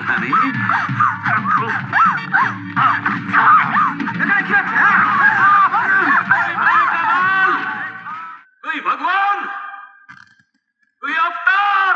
সাবধানে। তুই ভগবান, তুই অবতার।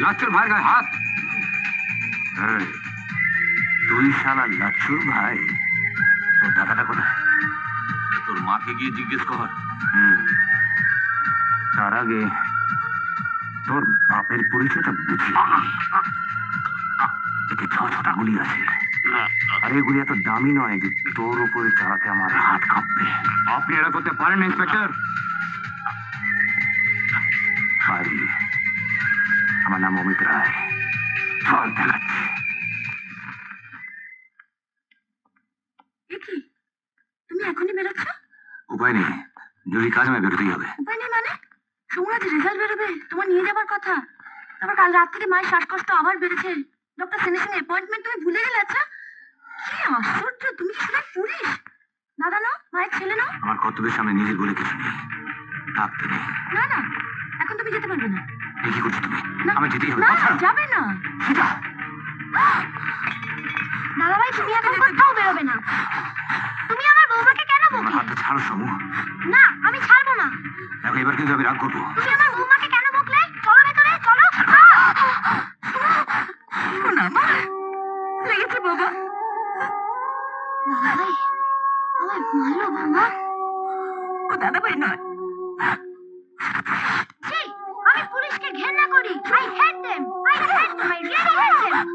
লাচ্চুর ভাই গায়ে হাত। তুই শালা লাচ্চুর ভাই? তোর দাদাটা কোথায়? তোর মাকে গিয়ে জিজ্ঞেস কর। তার আগে তোর বাপের পরিচয়টা বুঝি। এতে 6 গুলি আছে, আর এগুলি এত দামি নয় যে তোর উপরে চালাতে আমার হাত কাঁপবে। আপনি এটা করতে পারেন না ইন্সপেক্টর? পারি। আমার নাম অমিত রায়। চল দেখাচ্ছি। তুমি এখনই বেরোচ্ছ? উপায় নেই, জরুরি কাজ আমায় বেরোতেই হবে। উপায় নেই মানে? সোমরাজ রেজাল্ট বেরোবে, তোমার নিয়ে যাবার কথা। তারপর কাল রাত থেকে মায়ের শ্বাসকষ্ট আবার বেড়েছে। ডক্টর সেনের সঙ্গে অ্যাপয়েন্টমেন্ট তুমি ভুলে গেলে? আচ্ছা কি আশ্চর্য, তুমি কি শুধু পুলিশ? দাদা না, মায়ের ছেলে না? আমার কর্তব্যের সামনে নিজের বলে কিছু নেই, থাকতে নেই। না না, এখন তুমি যেতে পারবে না। কি করছো তুমি? আমি যেতেই হবে। না যাবে না। দাদা ভাই, তুমি এখন কোথাও বেরোবে না। তুমি আমার বৌমাকে কেন বকলে? আমার হাতটা ছাড়ো সমু। না, আমি ছাড়বো না। দেখো, এবার কিন্তু আমি রাগ করবো। তুমি আমার বৌমাকে কেন বকলে? চলো ভেতরে, চলো। না মা, লেগেছে বাবা। দাদা ভাই আমায় মারলো বাবা। ও দাদা ভাই নয়। আমি পুলিশকে ঘৃণা করি। I hate them. I hate them. I really hate them.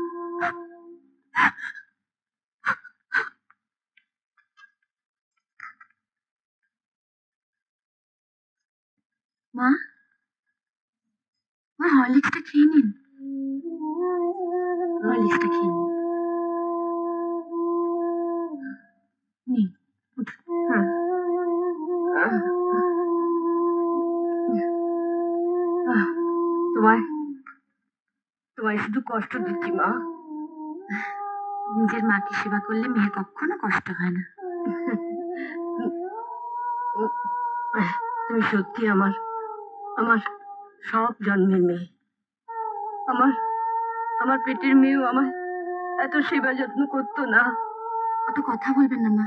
মা, মা হরলিক্সটা খেয়ে নিন। হরলিক্সটা খেয়ে নিন। নিন, উঠুন। তোমায় শুধু কষ্ট দিচ্ছি মা। নিজের মাকে সেবা করলে মেয়ের কখনো কষ্ট হয় না। তুমি সত্যি আমার আমার সব জন্মের মেয়ে। আমার পেটের মেয়েও আমার এত সেবা যত্ন করতো না। অত কথা বলবেন না মা।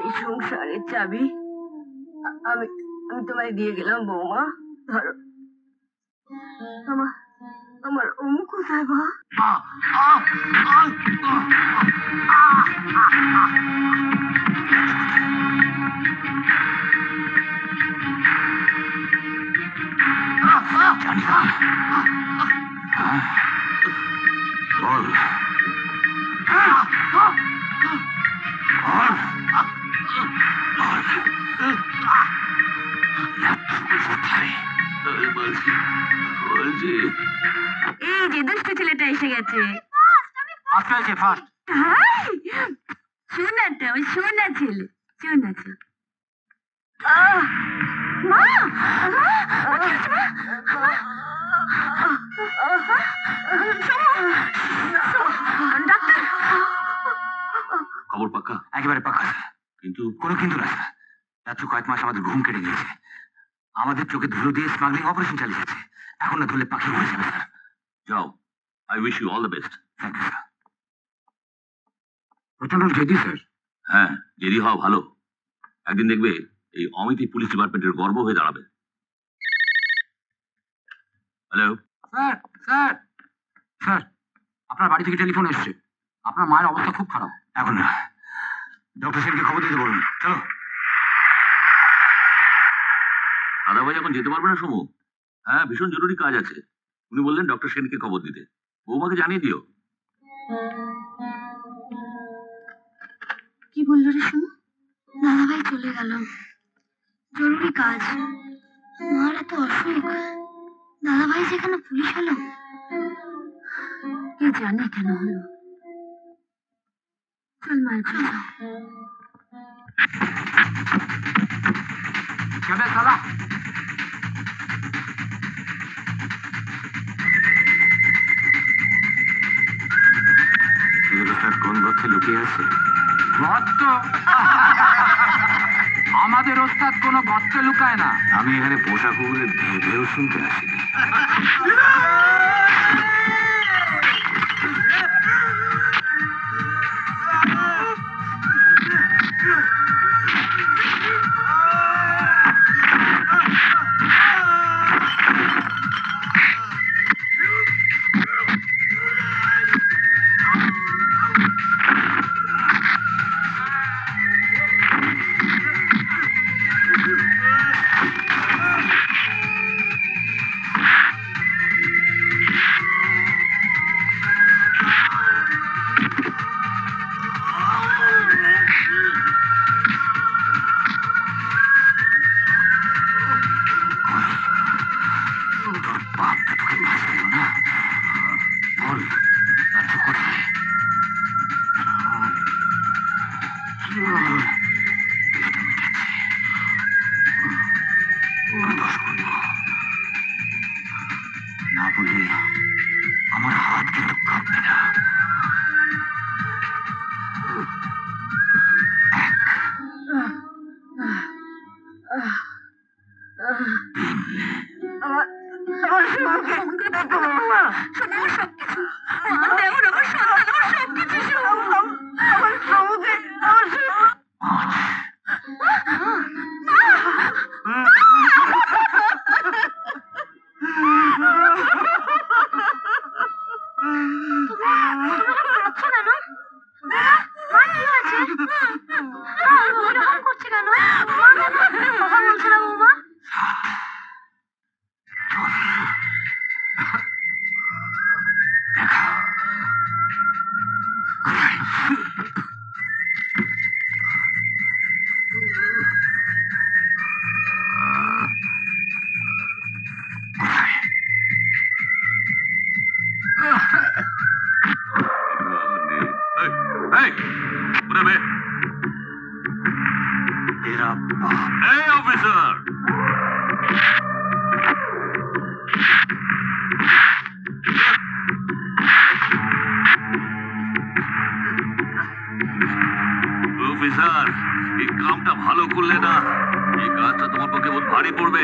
এই সংসারের চাবি আমি আমি তোমায় দিয়ে গেলাম বৌমা, ধরো। আমার ওমু কোথায় মা? জানি না। বল। বলছি বলছি এই যে দুষ্টু ছেলেটা এসে গেছে। ফার্স্ট হয়েছে ফার্স্ট। শোনাটা ওই শোনা ছেলে, শোনা ছেলে। মা মা কি হচ্ছে মা? ডাক্তার খবর পাক্কা? একেবারে পাক্কা স্যার, কিন্তু কোনো কিন্তু না স্যার। রাত্র কয়েক মাস আমাদের ঘুম কেটে গিয়েছে, আমাদের চোখে ধুলো দিয়ে স্মাগলিং অপারেশন চালিয়ে যাচ্ছে। এখন না ধরলে পাখি উড়ে যাবে স্যার। যাও, I wish you all the best. Thank you sir. প্রচন্ড জেদি স্যার। হ্যাঁ, জেদি হওয়া ভালো। একদিন দেখবে এই অমিতি পুলিশ ডিপার্টমেন্টের গর্ব হয়ে দাঁড়াবে। Hello sir. স্যার স্যার, আপনার বাড়ি থেকে টেলিফোন এসছে, আপনার মায়ের অবস্থা খুব খারাপ। এখন না, ডক্টর সেনকে খবর দিতে বলুন। চলো। দাদাভাই এখন যেতে পারবে না সমু। হ্যাঁ, ভীষণ জরুরি কাজ আছে। উনি বললেন ডক্টর সেনকে খবর দিতে। বৌমাকে জানিয়ে দিও। কি বললো রে শুনো? দাদাভাই চলে গেল, জরুরি কাজ। মার এত অসুখ, দাদাভাই যেখানে পুলিশ হলো, কে জানে কেন হলো। চল মার চলো। চলে সালা। কোন গর্তে লুকিয়ে আছে? গর্ত? আমাদের ওস্তাদ কোনো গর্তে লুকায় না। আমি এখানে পোশাক কুকুরের ভেবেও শুনতে আসিনি। না বললে আমার হাত কিন্তু কাঁপবে না। तेरा बाप। Hey, officer! অফিসার, এই কামটা ভালো করলে না। এই কাজটা তোমার পক্ষে বহুত ভারী পড়বে।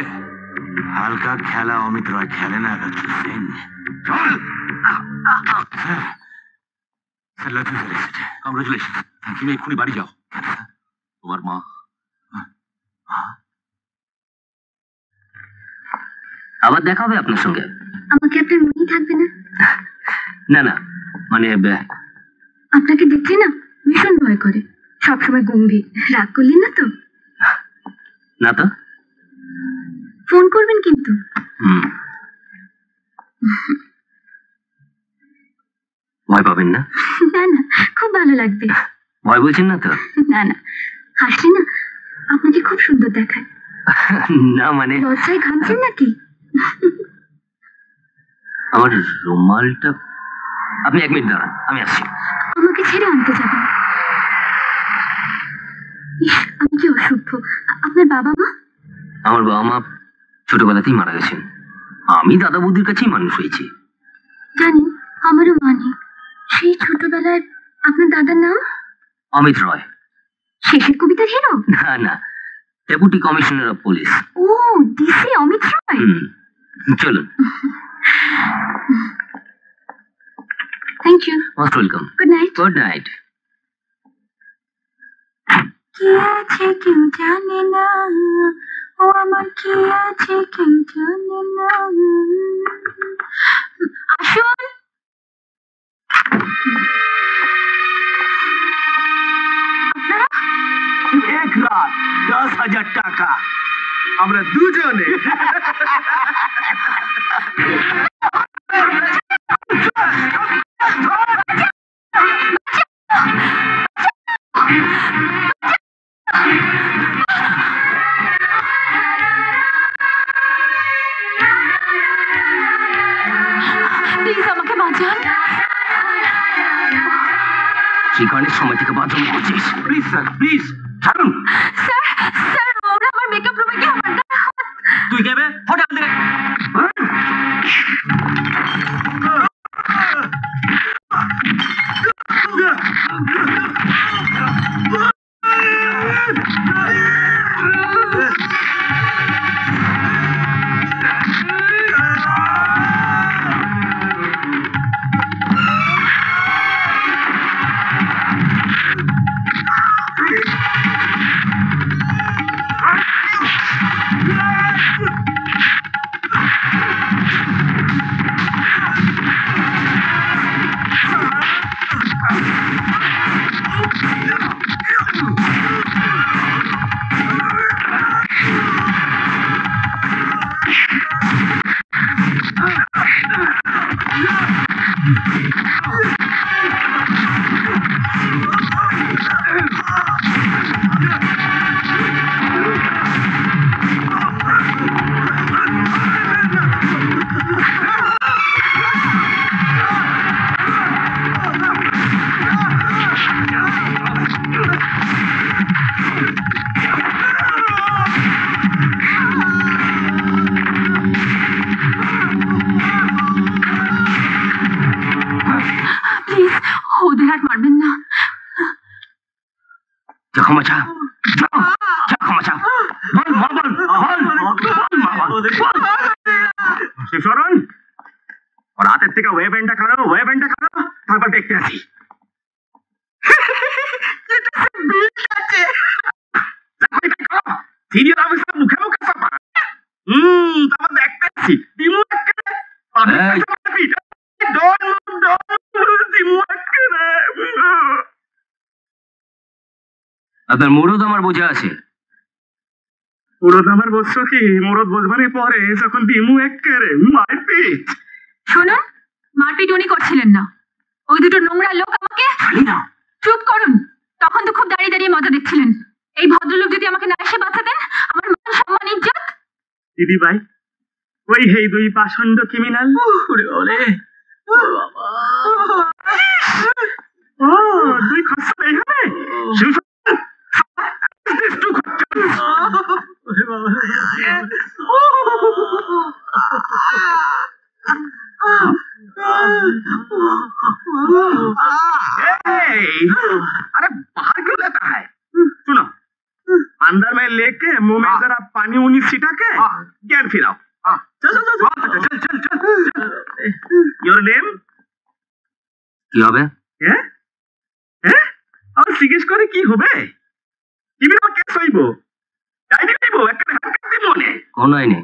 হালকা খেলা অমিত রয় খেলে না ডক্টর সেন। স্যার, স্যার লাথি ফেলেছে। কংগ্রেচুলেশন। তুমি এক্ষুনি বাড়ি যাও। তোমার মা। আবার দেখা হবে আপনার সঙ্গে। আমাকে আপনার মনেই থাকবে না? না না, মানে আপনাকে দেখলে না ভীষণ ভয় করে, সবসময় গম্ভীর। রাগ করলেন না তো? না তো। ফোন করবেন কিন্তু। ভয় পাবেন না? না না, খুব ভালো লাগবে। ভয় বলছেন না তো? না না, হাসলে না আপনাকে খুব সুন্দর দেখায়। না মানে লজ্জায় ঘামছেন নাকি? আমার রুমালটা, আপনি 1 মিনিট দাঁড়ান, আমি আসছি। আমাকে ছেড়ে আনতে যাবেন? ইস, আমি কি অসভ্য। আপনার বাবা মা? আমার বাবা মা ছোটবেলাতেই মারা গেছেন। আমি দাদা বৌদির কাছেই মানুষ হয়েছি। জানি, আমারও মা নেই। সেই ছোটবেলায় আপনার দাদার নাম? অমিত রয়। শেষের কবিতার হিরো? না না, ডেপুটি কমিশনার অফ পুলিশ। ও, ডিসি অমিত রায়। চলুন। Thank you. Most welcome. Good night. Good night. কে আছে কেউ জানে না, ও আমার কে আছে কেউ জানে না। আসুন। আপনারা? 1 রাত 10,000 টাকা, আমরা দুজনে। প্লিজ আমাকে বাঁচান। শ্রীকর্ণের সময় থেকে বাঁচানো করছিস। প্লিজ স্যার, প্লিজ ছাড়ুন। স্যার, স্যার, ওরা আমার মেকআপ রুমে গিয়ে আমার গায়ে হাত। তুই কেবে হোটেল থেকে প্লিজ ওদের আর মারবেন না। যা ক্ষমা চা, যা ক্ষমা চা। বল বল বল বল শিবশরণ, ওর হাতের থেকে ওয়েবেনটা খানো, ওয়েবেনটা খানো, তারপর দেখতে আসি। সিনিয়র অফিসার মুখে মুখে চাপা। তারপর দেখতে আসি। দিমু একেবারে এই। দিমু একেবারে। আপনার মুরদ আমার বোঝা আছে। মুরদ আমার বসছো কি? মুরদ বসবানের পরে যখন দিমু একেবারে মারপিট। শুনুন, মারপিট উনি করছিলেন না, ওই দুটো নোংরা লোক আমাকে। জানি না। চুপ করুন। তখন তো খুব দাঁড়িয়ে দাঁড়িয়ে মজা দেখছিলেন। এই ভদ্রলোক যদি আমাকে না এসে বাঁচাতেন, আমার মান সম্মান ইজ্জত। দিদি ভাই, ওই হেই দুই পাষণ্ড ক্রিমিনাল। ও দুই খসড়া এখানে। अरे बाहर क्यों लेता है? सुनो, अंदर में लेके मुंह में जरा पानी उनी छिटा के ज्ञान फिराओ। चल चल चल चल चल चल चल। Your name? কি হবে? হ্যাঁ হ্যাঁ, আর জিজ্ঞেস করে কি হবে? কি বিনা কেস হইব? ডাইনি হইব, একটা হাত কাটি মনে। কোন আইনে?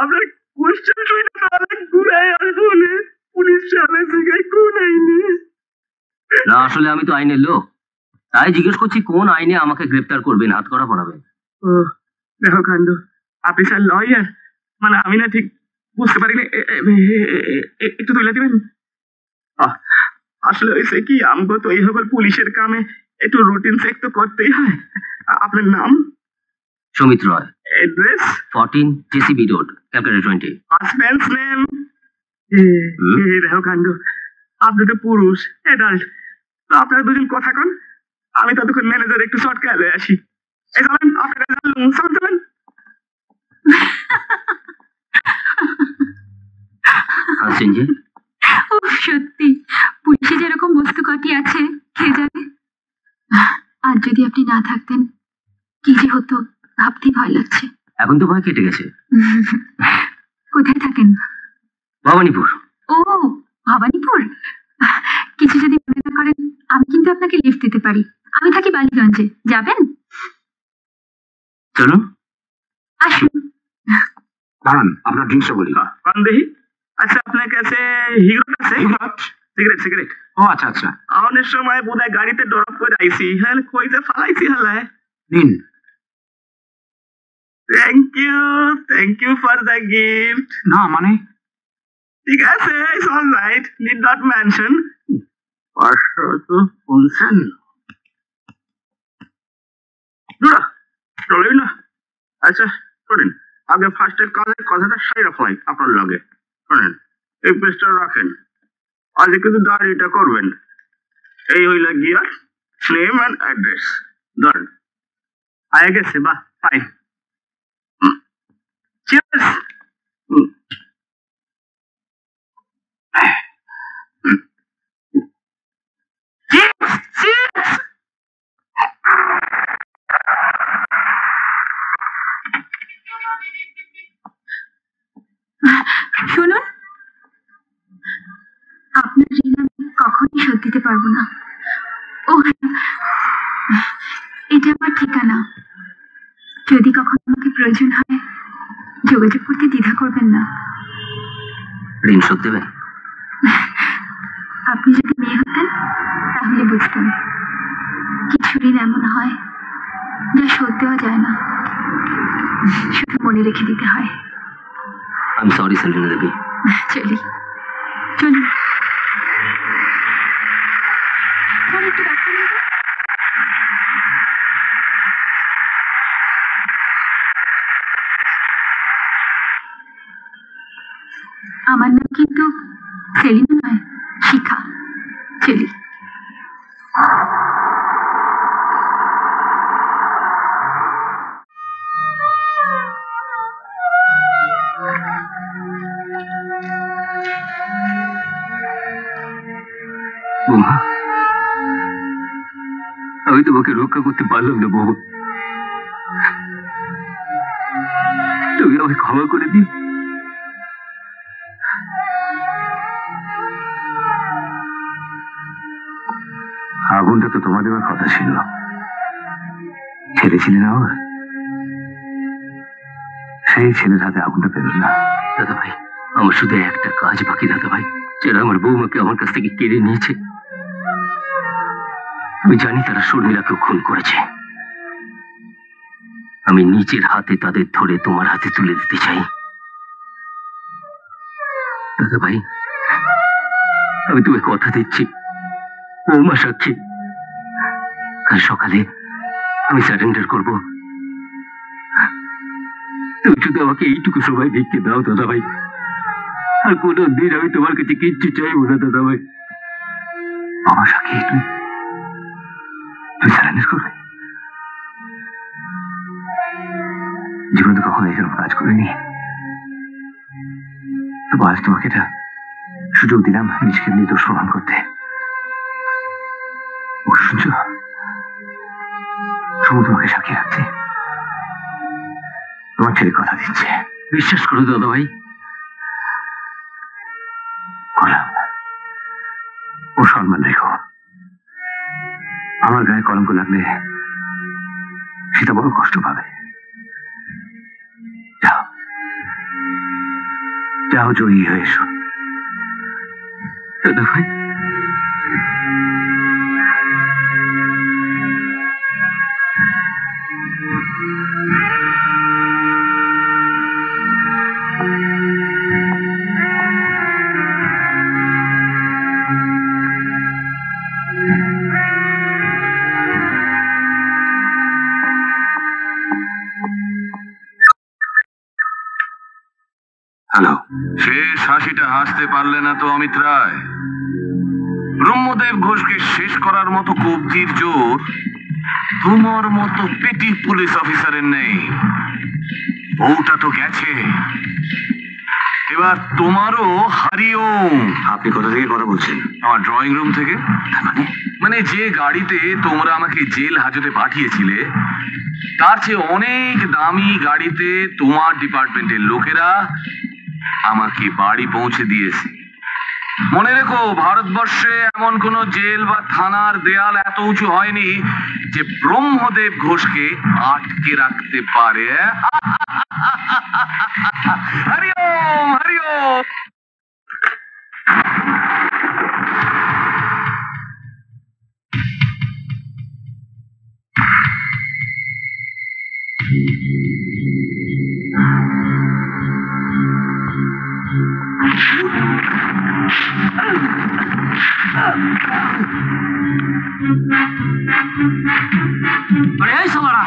আপনার কোশ্চেন শুনে তো অনেক ঘুরায় আসলে পুলিশ সামনে থেকে কোন আইনি। না, আসলে আমি তো আইনের লোক, তাই জিজ্ঞেস করছি কোন আইনে আমাকে গ্রেফতার করবেন, হাত করা পড়াবেন। ও দেখো কাণ্ড, আপনি স্যার লয়ার, মানে আমি না ঠিক বুঝতে পারিনি। একটু তুলে দিবেন। আসলে হয়েছে কি, আমগো তো এই সকল পুলিশের কামে একটু রুটিন চেক তো করতেই হয়। আপনার নাম? Samit Roy, address 14 JCB road, Calcutta 20। Husband's name দেখো কাণ্ড, আপনি তো পুরুষ এডাল্ট, তো আপনারা দুজন কথা কন, আমি ততক্ষণ ম্যানেজার একটু শর্ট কালে আসি। এই চলেন, আপনারা চলেন চলেন। হাসছেন যে? ও সত্যি, পুলিশে যেরকম বস্তু কটি আছে কে জানে। আর যদি আপনি না থাকতেন কি যে হতো ভাবতেই ভয় লাগছে। এখন তো ভয় কেটে গেছে। কোথায় থাকেন? ভবানীপুর। ও ভবানীপুর, কিছু যদি মনে না করেন আমি কিন্তু আপনাকে লিফট দিতে পারি। আমি থাকি বালিগঞ্জে, যাবেন? চলুন। আসুন। দাঁড়ান, আপনার ড্রিঙ্কসটা বলি। কন দেখি। আচ্ছা, আপনার কাছে হিগরট আছে? Cigarette cigarette. ও আচ্ছা আচ্ছা, অনেক সময় বোধহয় গাড়িতে ড্রপ করে আইছি, হ্যাঁ কইতে ফালাইছি হালায়। নিন। Thank you for the gift. না মানে ঠিক আছে, it's all right, need not mention. তো শুনছেন? চলেই না। আচ্ছা শোনেন, আগে ফার্স্টের কাজের কথাটা সাইরা ফেলাই আপনার লগে। শোনেন, এই পেজটা রাখেন, আজকে কিন্তু দাঁড়িয়েটা করবেন। এই হইল গিয়া নেম অ্যান্ড অ্যাড্রেস। ধরেন আয় গেছে, বাহ ফাইন। চিয়ার্স। শুনুন, আপনার ঋণ আমি কখনই শোধ দিতে পারবো না। ও হ্যাঁ, এটা আমার ঠিকানা। যদি কখনো আমাকে প্রয়োজন হয় যোগাযোগ করতে দ্বিধা করবেন না। ঋণ শোধ দেবেন? আপনি যদি মেয়ে হতেন তাহলে বুঝতেন, কিছু ঋণ এমন হয় যা শোধ দেওয়া যায় না, শুধু মনে রেখে দিতে হয়। আমি সরি সেলিনা দেবী। চলি, চলুন। স্যার, একটু ব্যাক করুন তো। আমার নাম কিন্তু সেলিনা নয়, শিখা। চলি। বৌমা, আমি তোমাকে রক্ষা করতে পারলাম না বৌমা, তুমি আমাকে ক্ষমা করে দিও। আগুনটা তো তোমার দেওয়ার কথা ছিল, ছেলে ছিল না ওর, সেই ছেলের হাতে আগুনটা পেল না। দাদা ভাই, আমার শুধু একটা কাজ বাকি দাদা ভাই, যারা আমার বৌমাকে আমার কাছ থেকে কেড়ে নিয়েছে। আমি জানি তারা শর্মিলাকেও খুন করেছে। আমি নিজের হাতে তাদের ধরে তোমার হাতে তুলে দিতে চাই দাদা ভাই। আমি তোমায় কথা দিচ্ছি, বৌমা সাক্ষী, কাল সকালে আমি সারেন্ডার করব। তুমি শুধু আমাকে এইটুকু সময় ভিক্ষে দাও দাদা ভাই, আর কোনো দিন আমি তোমার কাছে কিচ্ছু চাইবো না দাদা ভাই। বাবা সাক্ষী, তুই সারেন্ডার করবে? জীবনে তো কখনো এরকম কাজ করিনি, তো আজ তোমাকে এটা সুযোগ দিলাম নিজেকে নির্দোষ প্রমাণ করতে। ও শুনছ, সমু তোমাকে সাক্ষী রাখছে, তোমার ছেলে কথা দিচ্ছে। বিশ্বাস করো দাদা ভাই। করলাম, ও সম্মান রেখো। আমার গায়ে কলঙ্ক লাগলে সেটা বড় কষ্ট পাবে। যাও যাও, জয়ী হয়ে এসো দাদা ভাই। বুঝতে পারলে না তো অমিত রায়, ব্রহ্মদেব ঘোষকে শেষ করার মতো কবজির জোর তোমার মতো পেটি পুলিশ অফিসারের নেই। ওটা তো গেছে, এবার তোমারও হারিওম। আপনি কোথা থেকে কথা বলছেন? আমার ড্রয়িং রুম থেকে। মানে মানে যে গাড়িতে তোমরা আমাকে জেল হাজতে পাঠিয়েছিলে তার চেয়ে অনেক দামি গাড়িতে তোমার ডিপার্টমেন্টের লোকেরা আমাকে বাড়ি পৌঁছে দিয়েছে। মনে রেখো, ভারতবর্ষে এমন কোন জেল বা থানার দেয়াল এত উঁচু হয়নি যে ব্রহ্মদেব ঘোষকে আটকে রাখতে পারে। হরিওম হরিওম। আরে এই শালারা,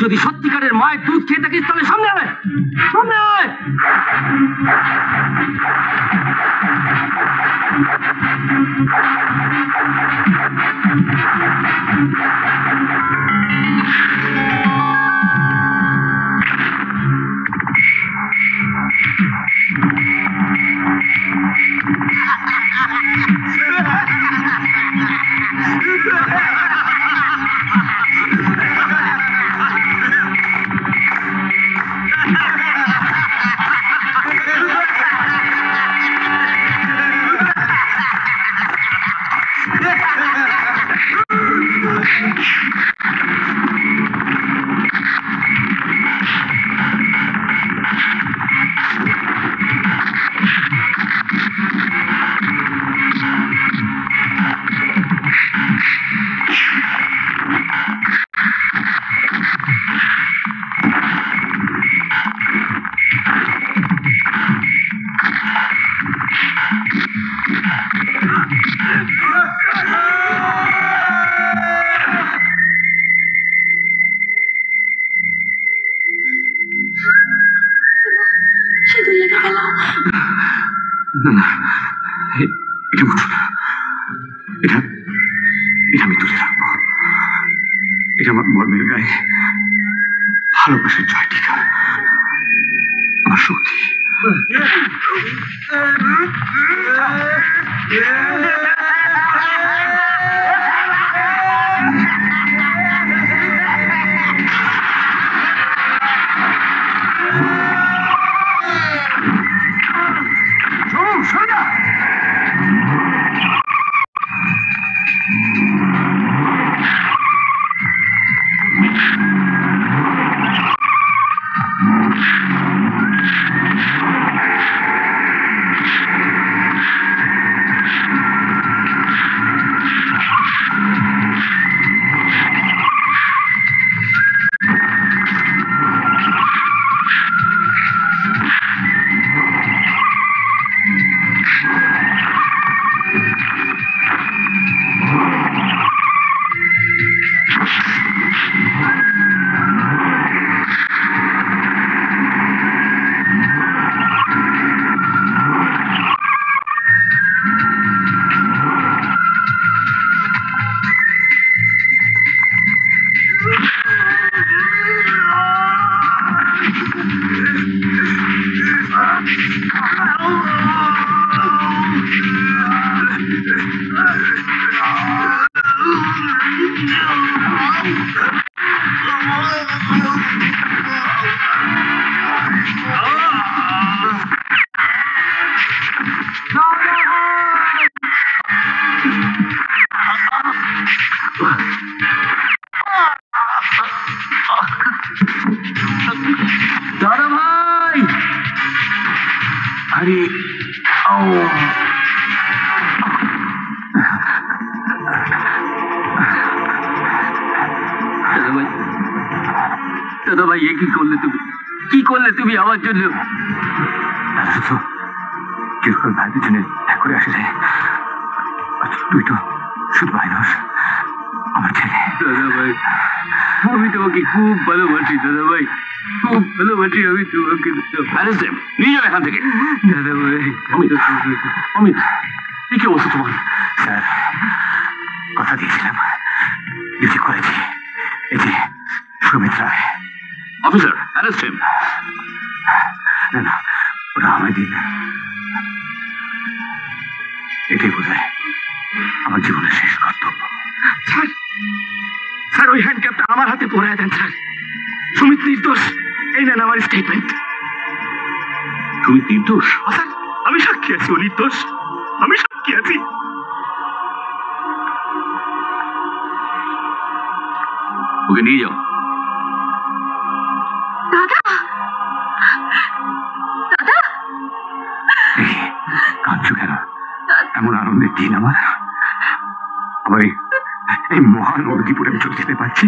যদি সত্যিকারের মায়ের দুধ খেয়ে থাকিস তাহলে সামনে আয়, সামনে আয়। সিঁদুর লেগে গেল। না না, এটা মুছো না। এটা এটা আমি তুলে রাখবো। এটা আমার মর্মের গায়ে ভালোবাসার জয় টিকা, আমার শক্তি। দাদা ভাই, আরে ও দাদা ভাই, দাদা ভাই, এ কি করলে তুমি? কি করলে তুমি আমার জন্য? দাদা তো চিরকাল ভাই পিছনে ত্যাগ করে আসলে তুই তো শুধু ভাই নস, আমার ছেলে। দাদা ভাই, আমি তোমাকে খুব ভালোবাসি দাদা ভাই, খুব ভালোবাসি আমি তোমাকে। অ্যারেস্ট দেম, নিয়ে যাও এখান থেকে। দাদা ভাই, অমিত, অমিত, কি কি অবস্থা তোমার? স্যার, কথা দিয়েছিলাম, ডিউটি করেছি। এই যে Sumit Roy. Officer, arrest him. না না, ওরা আমায় দিন। এটাই বোধ হয় আমার জীবনের শেষ কর্তব্য। স্যার, স্যার ওই হ্যান্ডক্যাপটা আমার হাতে পরায় দেন স্যার। সুমিত নির্দোষ, এই নেন আমার স্টেটমেন্ট। তুমি নির্দোষ? স্যার আমি সাক্ষী আছি, ও নির্দোষ, আমি সাক্ষী আছি। ওকে নিয়ে যাও। দাদা, দাদা, দেখি কাঁদছো কেন? এমন আনন্দের দিন আমার। আমার এই মহান নদীপুরে আমি চলে যেতে পারছি।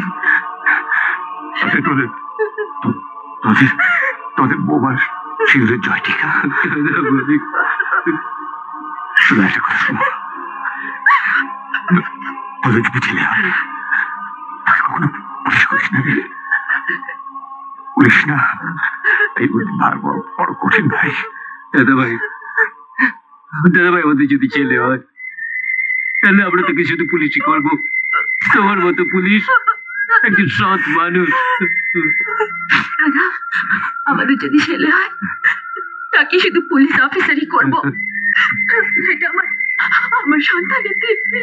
তোদের তোদের তোদের তোদের বৌমার সিঁদুরের জয় টিকা। শুধু একটা কথা শোনো, তোদের যদি ছেলে হয় তাকে কখনো পুলিশ করিস না রে। পুলিশ না, এই বড় বড় কঠিন ভাই। দাদা ভাই, দাদা ভাই, আমাদের যদি ছেলে হয় তাহলে আমরা তোকে শুধু পুলিশই করবো। তোমার মতো পুলিশ একজন সৎ মানুষ। দাদা, আমাদের যদি ছেলে হয় তাকে শুধু পুলিশ অফিসারই করবো। এটা আমার সন্তানের দেখবে।